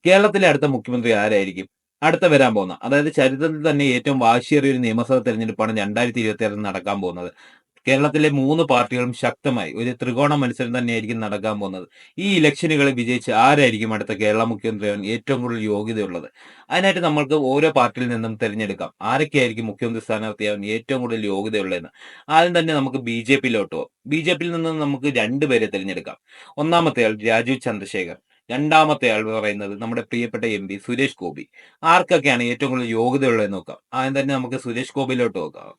കേരളത്തിലെ അടുത്ത മുഖ്യമന്ത്രി ആരായിരിക്കും? അടുത്ത വരാൻ പോകുന്ന അതായത് ചരിത്രത്തിൽ തന്നെ ഏറ്റവും വാശിയേറിയ ഒരു നിയമസഭാ തെരഞ്ഞെടുപ്പാണ് 2026 നടക്കാൻ പോകുന്നത്. കേരളത്തിലെ 3 പാർട്ടികളും ശക്തമായി ഒരു ത്രികോണ മത്സരം തന്നെയായിരിക്കും നടക്കാൻ പോകുന്നത്. ഈ ഇലക്ഷനുകളിൽ വിജയിച്ച് ആരായിരിക്കും അടുത്ത കേരള മുഖ്യമന്ത്രിയാവാൻ ഏറ്റവും കൂടുതൽ യോഗ്യതയുള്ളത്? അതിനായിട്ട് നമ്മൾക്ക് ഓരോ പാർട്ടിയിൽ നിന്നും തിരഞ്ഞെടുക്കാം. ആരൊക്കെയായിരിക്കും മുഖ്യമന്ത്രി സ്ഥാനാർത്ഥിയാവാൻ ഏറ്റവും കൂടുതൽ യോഗ്യതയുള്ളതെന്ന്. ആദ്യം തന്നെ നമുക്ക് ബിജെപിയിലോട്ട് പോകാം. ബിജെപിയിൽ നിന്ന് നമുക്ക് 2 പേരെ തിരഞ്ഞെടുക്കാം. ഒന്നാമത്തെയാൾ രാജീവ് ചന്ദ്രശേഖർ. രണ്ടാമത്തെ ആൾ പറയുന്നത് നമ്മുടെ പ്രിയപ്പെട്ട എംപി സുരേഷ് ഗോപി. ആർക്കൊക്കെയാണ് ഏറ്റവും കൂടുതൽ യോഗ്യതയുള്ളതെന്ന് നോക്കാം. ആദ്യം തന്നെ നമുക്ക് സുരേഷ് ഗോപിയിലോട്ട് നോക്കാം.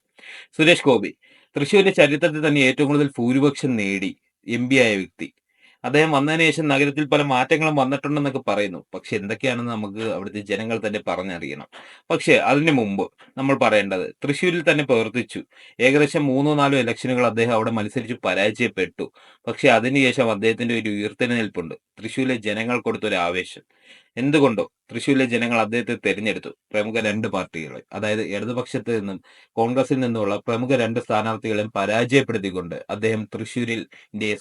സുരേഷ് ഗോപി തൃശ്ശൂരിന്റെ ചരിത്രത്തിൽ തന്നെ ഏറ്റവും കൂടുതൽ ഭൂരിപക്ഷം നേടി എംപി ആയ വ്യക്തി. അദ്ദേഹം വന്നതിന് ശേഷം നഗരത്തിൽ പല മാറ്റങ്ങളും വന്നിട്ടുണ്ടെന്നൊക്കെ പറയുന്നു. പക്ഷെ എന്തൊക്കെയാണെന്ന് നമുക്ക് അവിടുത്തെ ജനങ്ങൾ തന്നെ പറഞ്ഞറിയണം. പക്ഷെ അതിനു മുമ്പ് നമ്മൾ പറയേണ്ടത് തൃശ്ശൂരിൽ തന്നെ പ്രവർത്തിച്ചു. ഏകദേശം 3-4 ഇലക്ഷനുകൾ അദ്ദേഹം അവിടെ മത്സരിച്ച് പരാജയപ്പെട്ടു. പക്ഷെ അതിനുശേഷം അദ്ദേഹത്തിന്റെ ഒരു ഉയർത്തെഴുന്നേൽപ്പുണ്ട്. തൃശ്ശൂരിലെ ജനങ്ങൾ കൊടുത്തൊരു ആവേശം. എന്തുകൊണ്ടോ തൃശ്ശൂരിലെ ജനങ്ങൾ അദ്ദേഹത്തെ തെരഞ്ഞെടുത്തു. പ്രമുഖ 2 പാർട്ടികളെ അതായത് ഇടതുപക്ഷത്ത് നിന്നും കോൺഗ്രസിൽ നിന്നുമുള്ള പ്രമുഖ 2 സ്ഥാനാർത്ഥികളെയും പരാജയപ്പെടുത്തിക്കൊണ്ട് അദ്ദേഹം തൃശ്ശൂരിൽ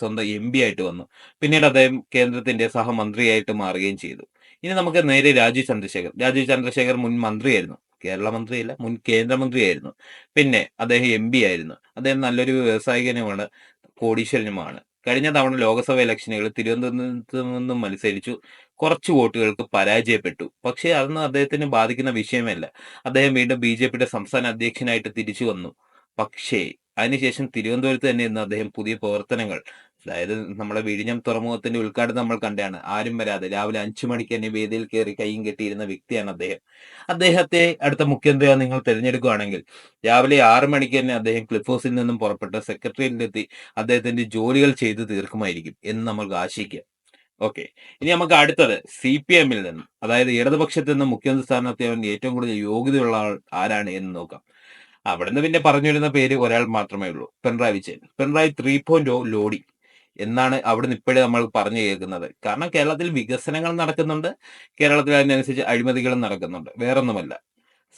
സ്വന്തം എംപി ആയിട്ട് വന്നു. പിന്നീട് അദ്ദേഹം കേന്ദ്രത്തിന്റെ സഹമന്ത്രിയായിട്ട് മാറുകയും ചെയ്തു. ഇനി നമുക്ക് നേരെ രാജീവ് ചന്ദ്രശേഖർ. രാജീവ് ചന്ദ്രശേഖർ മുൻ മന്ത്രിയായിരുന്നു. കേരള മന്ത്രിയല്ല, മുൻ കേന്ദ്രമന്ത്രിയായിരുന്നു. പിന്നെ അദ്ദേഹം എംപി ആയിരുന്നു. അദ്ദേഹം നല്ലൊരു വ്യവസായികനുമാണ്, കോടീശ്വരനുമാണ്. കഴിഞ്ഞ തവണ ലോക്സഭാ ഇലക്ഷനുകളിൽ തിരുവനന്തപുരത്ത് നിന്നും മത്സരിച്ചു. കുറച്ച് വോട്ടുകൾക്ക് പരാജയപ്പെട്ടു. പക്ഷേ അതൊന്നും അദ്ദേഹത്തിനെ ബാധിക്കുന്ന വിഷയമല്ല. അദ്ദേഹം വീണ്ടും ബിജെപിയുടെ സംസ്ഥാന അധ്യക്ഷനായിട്ട് തിരിച്ചു വന്നു. പക്ഷേ അതിനുശേഷം തിരുവനന്തപുരത്ത് തന്നെ ഇന്ന് അദ്ദേഹം പുതിയ പ്രവർത്തനങ്ങൾ, അതായത് നമ്മുടെ വിഴിഞ്ഞം തുറമുഖത്തിന്റെ ഉദ്ഘാടനം നമ്മൾ കണ്ടതാണ്. ആരും വരാതെ രാവിലെ 5 മണിക്ക് തന്നെ വേദിയിൽ കയറി കൈയും കെട്ടിയിരുന്ന വ്യക്തിയാണ് അദ്ദേഹം. അദ്ദേഹത്തെ അടുത്ത മുഖ്യമന്ത്രിയായി നിങ്ങൾ തിരഞ്ഞെടുക്കുകയാണെങ്കിൽ രാവിലെ 6 മണിക്ക് തന്നെ അദ്ദേഹം ക്ലിഫ് ഹൗസിൽ നിന്നും പുറപ്പെട്ട് സെക്രട്ടേറിയറ്റിലെത്തി അദ്ദേഹത്തിന്റെ ജോലികൾ ചെയ്തു തീർക്കുമായിരിക്കും എന്ന് നമ്മൾക്ക് ആശിക്കാം. ഓക്കെ. ഇനി നമുക്ക് അടുത്തത് സിപിഎമ്മിൽ നിന്ന്, അതായത് ഇടതുപക്ഷത്ത് നിന്ന് മുഖ്യമന്ത്രി സ്ഥാനാർത്ഥിയാവാൻ ഏറ്റവും കൂടുതൽ യോഗ്യതയുള്ള ആൾ ആരാണ് എന്ന് നോക്കാം. അവിടുന്ന് പിന്നെ പറഞ്ഞു വരുന്ന പേര് ഒരാൾ മാത്രമേ ഉള്ളൂ, പിണറായി വിജയൻ. പിണറായി 3.0 ലോഡി എന്നാണ് അവിടുന്ന് ഇപ്പോഴേ നമ്മൾ പറഞ്ഞു കേൾക്കുന്നത്. കാരണം കേരളത്തിൽ വികസനങ്ങൾ നടക്കുന്നുണ്ട്, കേരളത്തിൽ അതിനനുസരിച്ച് അഴിമതികളും നടക്കുന്നുണ്ട്. വേറൊന്നുമല്ല,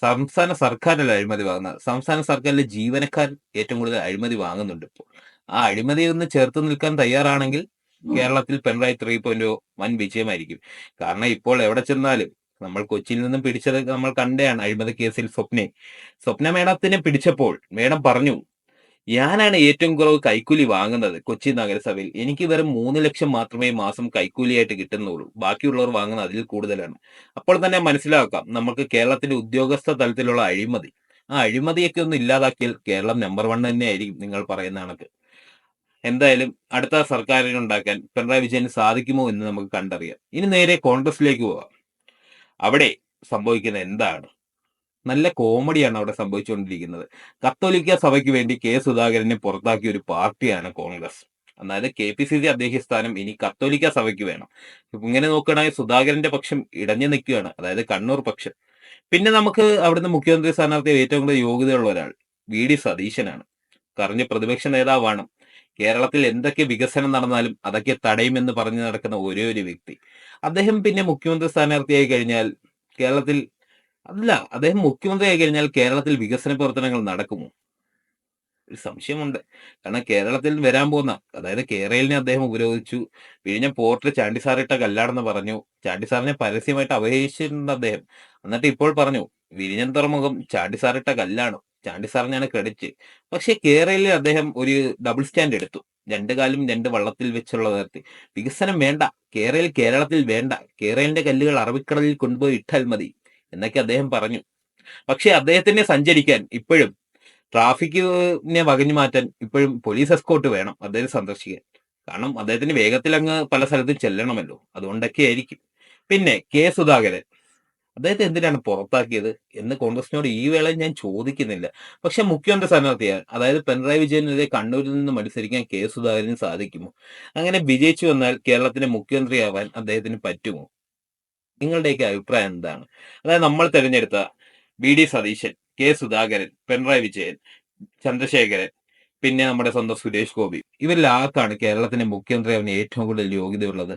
സംസ്ഥാന സർക്കാരല്ല അഴിമതി വാങ്ങുന്നത്, സംസ്ഥാന സർക്കാരിലെ ജീവനക്കാർ ഏറ്റവും കൂടുതൽ അഴിമതി വാങ്ങുന്നുണ്ട് ഇപ്പോൾ. ആ അഴിമതി ഒന്ന് ചേർത്ത് നിൽക്കാൻ തയ്യാറാണെങ്കിൽ കേരളത്തിൽ പിണറായി 3.0 വൻ വിജയമായിരിക്കും. കാരണം ഇപ്പോൾ എവിടെ ചെന്നാലും നമ്മൾ കൊച്ചിയിൽ നിന്നും പിടിച്ചത് നമ്മൾ കണ്ടതാണ്. അഴിമതി കേസിൽ സ്വപ്ന മേഡത്തിനെ പിടിച്ചപ്പോൾ മേഡം പറഞ്ഞു, ഞാനാണ് ഏറ്റവും കുറവ് കൈക്കൂലി വാങ്ങുന്നത് കൊച്ചി നഗരസഭയിൽ. എനിക്ക് വെറും 3 ലക്ഷം മാത്രമേ മാസം കൈക്കൂലിയായിട്ട് കിട്ടുന്നുള്ളൂ, ബാക്കിയുള്ളവർ വാങ്ങുന്നത് അതിൽ കൂടുതലാണ്. അപ്പോൾ തന്നെ മനസ്സിലാക്കാം നമുക്ക് കേരളത്തിന്റെ ഉദ്യോഗസ്ഥ തലത്തിലുള്ള അഴിമതി. ആ അഴിമതിയൊക്കെ ഒന്ന് ഇല്ലാതാക്കിയാൽ കേരളം നമ്പർ 1 തന്നെ ആയിരിക്കും, നിങ്ങൾ പറയുന്ന കണക്ക്. എന്തായാലും അടുത്ത സർക്കാരിനുണ്ടാക്കാൻ പിണറായി വിജയന് സാധിക്കുമോ എന്ന് നമുക്ക് കണ്ടറിയാം. ഇനി നേരെ കോൺഗ്രസിലേക്ക് പോവാം. അവിടെ സംഭവിക്കുന്നത് എന്താണ്? നല്ല കോമഡിയാണ് അവിടെ സംഭവിച്ചുകൊണ്ടിരിക്കുന്നത്. കത്തോലിക്ക സഭയ്ക്ക് വേണ്ടി കെ സുധാകരനെ പുറത്താക്കിയ ഒരു പാർട്ടിയാണ് കോൺഗ്രസ്. അതായത് KPCC അധ്യക്ഷ സ്ഥാനം ഇനി കത്തോലിക്ക സഭയ്ക്ക് വേണം. ഇങ്ങനെ നോക്കുകയാണെങ്കിൽ സുധാകരന്റെ പക്ഷം ഇടഞ്ഞു നിൽക്കുകയാണ്, അതായത് കണ്ണൂർ പക്ഷം. പിന്നെ നമുക്ക് അവിടുന്ന് മുഖ്യമന്ത്രി സ്ഥാനാർത്ഥി ഏറ്റവും കൂടുതൽ യോഗ്യതയുള്ള ഒരാൾ VD സതീശനാണ്. കറഞ്ഞ പ്രതിപക്ഷ നേതാവാണ്. കേരളത്തിൽ എന്തൊക്കെ വികസനം നടന്നാലും അതൊക്കെ തടയുമെന്ന് പറഞ്ഞു നടക്കുന്ന ഒരേ ഒരു വ്യക്തി. അദ്ദേഹം പിന്നെ മുഖ്യമന്ത്രി സ്ഥാനാർത്ഥിയായി കഴിഞ്ഞാൽ കേരളത്തിൽ, അല്ല, അദ്ദേഹം മുഖ്യമന്ത്രിയായി കഴിഞ്ഞാൽ കേരളത്തിൽ വികസന പ്രവർത്തനങ്ങൾ നടക്കുമോ? ഒരു സംശയമുണ്ട്. കാരണം കേരളത്തിൽ വരാൻ പോകുന്ന, അതായത് കേരളിനെ അദ്ദേഹം ഉപരോധിച്ചു. വിഴിഞ്ഞം പോർട്ട് ചാണ്ടി സാറിട്ട കല്ലാണെന്ന് പറഞ്ഞു. ചാണ്ടി സാറിനെ പരസ്യമായിട്ട് അവഹേളിച്ചിട്ടുണ്ട് അദ്ദേഹം. എന്നിട്ട് ഇപ്പോൾ പറഞ്ഞു വിഴിഞ്ഞം തുറമുഖം ചാണ്ടി സാറിട്ട കല്ലാണ്, ചാണ്ടി സാറിനാണ് ക്രെഡിറ്റ്. പക്ഷേ കേരളയിൽ അദ്ദേഹം ഒരു ഡബിൾ സ്റ്റാൻഡ് എടുത്തു. 2 കാലും 2 വള്ളത്തിൽ വെച്ചുള്ള നിർത്തി. വികസനം വേണ്ട, കേരളത്തിൽ വേണ്ട, കേരളിന്റെ കല്ലുകൾ അറബിക്കടലിൽ കൊണ്ടുപോയി ഇട്ടാൽ മതി എന്നൊക്കെ അദ്ദേഹം പറഞ്ഞു. പക്ഷെ അദ്ദേഹത്തിന് സഞ്ചരിക്കാൻ ഇപ്പോഴും ട്രാഫിക്കിനെ വകഞ്ഞു മാറ്റാൻ ഇപ്പോഴും പോലീസ് എസ്കോർട്ട് വേണം അദ്ദേഹം സന്ദർശിക്കാൻ. കാരണം അദ്ദേഹത്തിന് വേഗത്തിൽ അങ്ങ് പല സ്ഥലത്തും ചെല്ലണമല്ലോ, അതുകൊണ്ടൊക്കെ ആയിരിക്കും. പിന്നെ സുധാകരൻ, അദ്ദേഹത്തെ എന്തിനാണ് പുറത്താക്കിയത് എന്ന് കോൺഗ്രസിനോട് ഈ വേളയിൽ ഞാൻ ചോദിക്കുന്നില്ല. പക്ഷെ മുഖ്യമന്ത്രി സ്ഥാനാർത്ഥിയാൻ, അതായത് പിണറായി വിജയനെതിരെ കണ്ണൂരിൽ നിന്ന് മത്സരിക്കാൻ സുധാകരന് സാധിക്കുമോ? അങ്ങനെ വിജയിച്ചു വന്നാൽ കേരളത്തിന്റെ മുഖ്യമന്ത്രിയാവാൻ അദ്ദേഹത്തിന് പറ്റുമോ? നിങ്ങളുടെയൊക്കെ അഭിപ്രായം എന്താണ്? അതായത് നമ്മൾ തിരഞ്ഞെടുത്ത VD സതീശൻ, സുധാകരൻ, പിണറായി വിജയൻ, ചന്ദ്രശേഖരൻ, പിന്നെ നമ്മുടെ സ്വന്തം സുരേഷ് ഗോപി, ഇവരിൽ ആർക്കാണ് കേരളത്തിന്റെ മുഖ്യമന്ത്രിയാവാൻ ഏറ്റവും കൂടുതൽ യോഗ്യതയുള്ളത്?